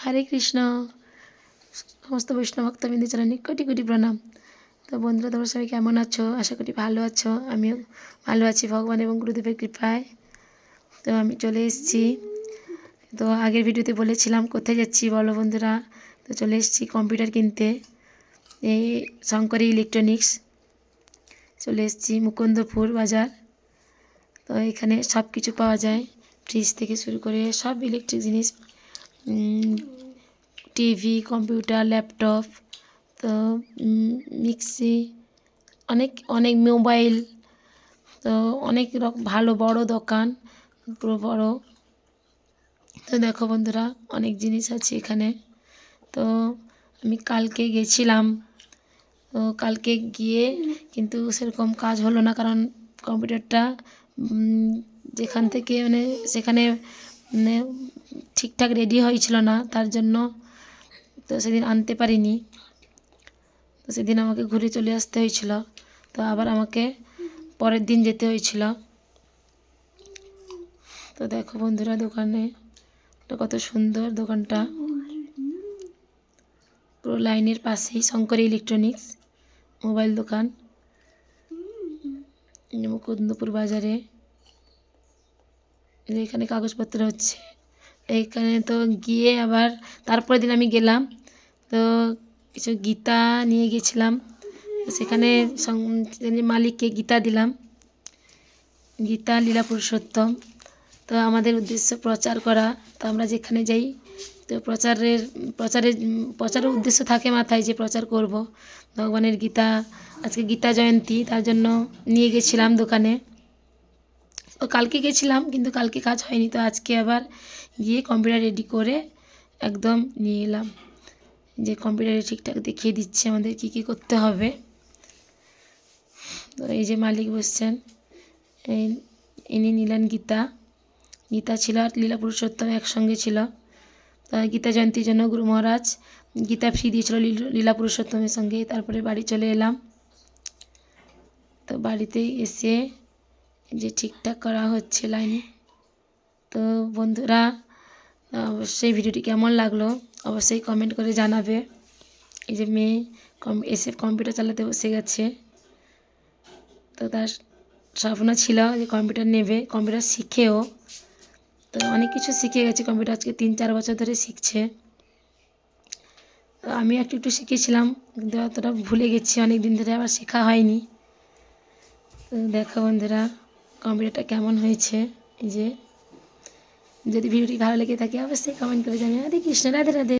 হরে কৃষ্ণ। সমস্ত বৈষ্ণব ভক্তবৃন্দের জানাই কোটি কোটি প্রণাম। তো বন্ধুরা, তোমরা সবাই কেমন আছো? আশা করি ভালো আছো। আমিও ভালো আছি ভগবান এবং গুরুদেবের কৃপায়। তো আমি চলে এসেছি। তো আগের ভিডিওতে বলেছিলাম কোথায় যাচ্ছি বলো বন্ধুরা। তো চলে এসেছি কম্পিউটার কিনতে, এই শঙ্করী ইলেকট্রনিক্স। চলে এসেছি মুকুন্দপুর বাজার। তো এখানে সব কিছু পাওয়া যায়, ফ্রিজ থেকে শুরু করে সব ইলেকট্রিক জিনিস, টিভি, কম্পিউটার, ল্যাপটপ, তো মিক্সি, অনেক অনেক মোবাইল। তো অনেক রকম ভালো বড় দোকান, পুরো বড়। তো দেখো বন্ধুরা, অনেক জিনিস আছে এখানে। তো আমি কালকে গেছিলাম। তো কালকে গিয়ে কিন্তু সেরকম কাজ হলো না, কারণ কম্পিউটারটা যেখান থেকে সেখানে ঠিকঠাক রেডি হয়েছিল না, তার জন্য তো সেদিন আনতে পারিনি। তো সেদিন আমাকে ঘুরে চলে আসতে হয়েছিল। তো আবার আমাকে পরের দিন যেতে হয়েছিল। তো দেখো বন্ধুরা, দোকানে কত সুন্দর দোকানটা, পুরো লাইনের পাশেই শঙ্করী ইলেকট্রনিক্স মোবাইল দোকান, মুকুন্দপুর বাজারে। এখানে কাগজপত্র হচ্ছে এইখানে। তো গিয়ে আবার তারপরের দিন আমি গেলাম, তো কিছু গীতা নিয়ে গেছিলাম। সেখানে মালিককে গীতা দিলাম, গীতা লীলা পুরুষোত্তম। তো আমাদের উদ্দেশ্য প্রচার করা। তো আমরা যেখানে যাই, তো প্রচারের উদ্দেশ্য থাকে মাথায়, যে প্রচার করব ভগবানের গীতা। আজকে গীতা জয়ন্তী, তার জন্য নিয়ে গেছিলাম দোকানে। তো কালকে গেছিলাম কিন্তু কালকে কাজ হয়নি, তো আজকে আবার গিয়ে কম্পিউটার রেডি করে একদম নিয়ে এলাম, যে কম্পিউটারে ঠিকঠাক দেখিয়ে দিচ্ছে আমাদের কী কী করতে হবে। তো এই যে মালিক বসছেন, ইনি নিলেন গীতা। গীতা ছিল আর লীলা পুরুষোত্তম একসঙ্গে ছিল। তা গীতা জয়ন্তীর জন্য গুরু মহারাজ গীতা ফ্রি দিয়েছিল লীলা পুরুষোত্তমের সঙ্গে। তারপরে বাড়ি চলে এলাম। তো বাড়িতে এসে যে ঠিকঠাক করা হচ্ছে লাইন। তো বন্ধুরা, অবশ্যই ভিডিওটি কেমন লাগলো অবশ্যই কমেন্ট করে জানাবে। এই যে মেয়ে এসে কম্পিউটার চালাতে বসে গেছে। তো তার স্বপ্ন ছিল যে কম্পিউটার নেবে, কম্পিউটার শিখেও। তো অনেক কিছু শিখে গেছে কম্পিউটার, আজকে 3-4 বছর ধরে শিখছে। তো আমি একটু একটু শিখেছিলাম, কিন্তু অতটা ভুলে গেছি, অনেক দিন ধরে আবার শেখা হয়নি। তো দেখো বন্ধুরা, কম্পিউটারটা কেমন হয়েছে। এই যে যদি ভিডিওটি ভালো লেগে থাকে অবশ্যই কমেন্ট করে জানিয়ে। হরে কৃষ্ণ, রাধে রাধে।